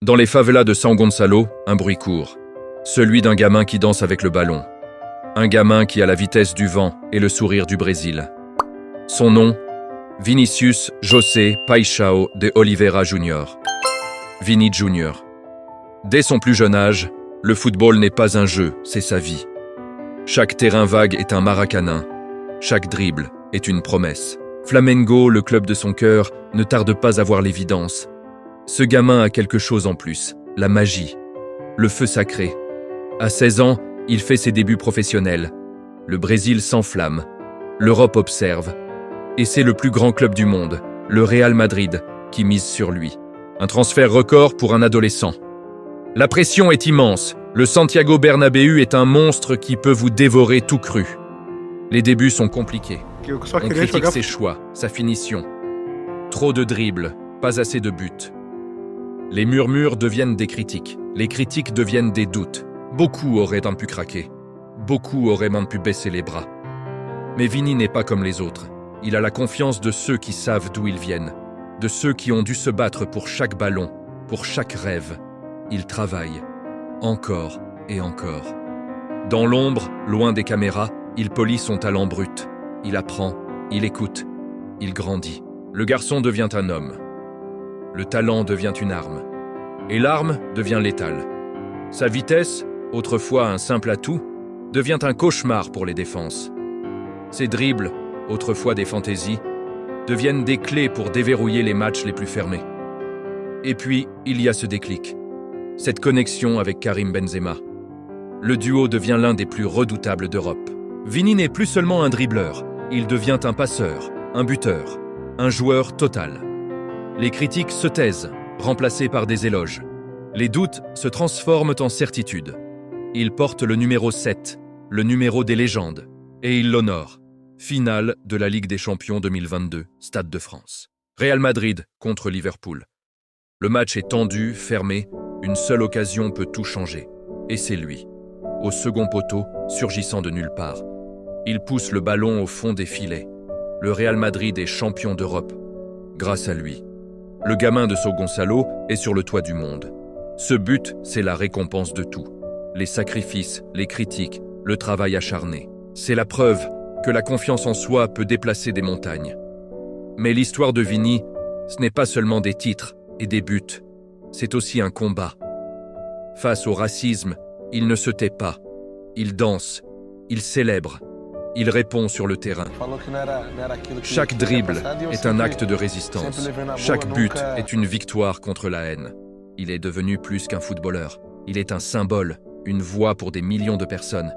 Dans les favelas de São Gonçalo, un bruit court. Celui d'un gamin qui danse avec le ballon. Un gamin qui a la vitesse du vent et le sourire du Brésil. Son nom, Vinícius José Paixão de Oliveira Júnior. Vini Júnior. Dès son plus jeune âge, le football n'est pas un jeu, c'est sa vie. Chaque terrain vague est un maracanin. Chaque dribble est une promesse. Flamengo, le club de son cœur, ne tarde pas à voir l'évidence. Ce gamin a quelque chose en plus, la magie, le feu sacré. À 16 ans, il fait ses débuts professionnels. Le Brésil s'enflamme. L'Europe observe. Et c'est le plus grand club du monde, le Real Madrid, qui mise sur lui. Un transfert record pour un adolescent. La pression est immense. Le Santiago Bernabéu est un monstre qui peut vous dévorer tout cru. Les débuts sont compliqués. On critique ses choix, sa finition. Trop de dribbles, pas assez de buts. Les murmures deviennent des critiques. Les critiques deviennent des doutes. Beaucoup auraient pu craquer. Beaucoup auraient même pu baisser les bras. Mais Vini n'est pas comme les autres. Il a la confiance de ceux qui savent d'où ils viennent. De ceux qui ont dû se battre pour chaque ballon, pour chaque rêve. Il travaille. Encore et encore. Dans l'ombre, loin des caméras, il polit son talent brut. Il apprend, il écoute, il grandit. Le garçon devient un homme. Le talent devient une arme. Et l'arme devient létale. Sa vitesse, autrefois un simple atout, devient un cauchemar pour les défenses. Ses dribbles, autrefois des fantaisies, deviennent des clés pour déverrouiller les matchs les plus fermés. Et puis, il y a ce déclic. Cette connexion avec Karim Benzema. Le duo devient l'un des plus redoutables d'Europe. Vini n'est plus seulement un dribbleur, il devient un passeur, un buteur, un joueur total. Les critiques se taisent, remplacées par des éloges. Les doutes se transforment en certitudes. Il porte le numéro 7, le numéro des légendes, et il l'honore. Finale de la Ligue des Champions 2022, Stade de France. Real Madrid contre Liverpool. Le match est tendu, fermé, une seule occasion peut tout changer. Et c'est lui, au second poteau, surgissant de nulle part. Il pousse le ballon au fond des filets. Le Real Madrid est champion d'Europe. Grâce à lui. Le gamin de São Gonçalo est sur le toit du monde. Ce but, c'est la récompense de tout. Les sacrifices, les critiques, le travail acharné. C'est la preuve que la confiance en soi peut déplacer des montagnes. Mais l'histoire de Vini, ce n'est pas seulement des titres et des buts. C'est aussi un combat. Face au racisme, il ne se tait pas. Il danse, il célèbre, il répond sur le terrain. Chaque dribble est un acte de résistance. Chaque but est une victoire contre la haine. Il est devenu plus qu'un footballeur. Il est un symbole, une voix pour des millions de personnes.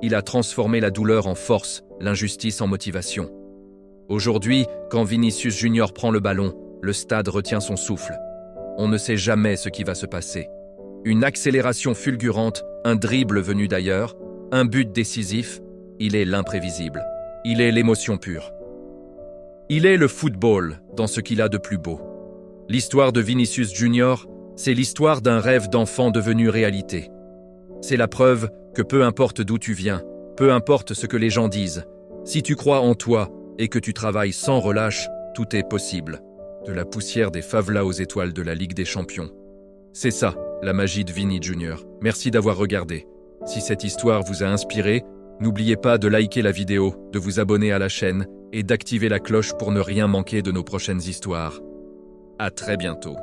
Il a transformé la douleur en force, l'injustice en motivation. Aujourd'hui, quand Vinícius Júnior prend le ballon, le stade retient son souffle. On ne sait jamais ce qui va se passer. Une accélération fulgurante, un dribble venu d'ailleurs, un but décisif, il est l'imprévisible. Il est l'émotion pure. Il est le football dans ce qu'il a de plus beau. L'histoire de Vinícius Júnior, c'est l'histoire d'un rêve d'enfant devenu réalité. C'est la preuve que peu importe d'où tu viens, peu importe ce que les gens disent, si tu crois en toi et que tu travailles sans relâche, tout est possible. De la poussière des favelas aux étoiles de la Ligue des Champions. C'est ça, la magie de Vini Júnior. Merci d'avoir regardé. Si cette histoire vous a inspiré, n'oubliez pas de liker la vidéo, de vous abonner à la chaîne et d'activer la cloche pour ne rien manquer de nos prochaines histoires. À très bientôt.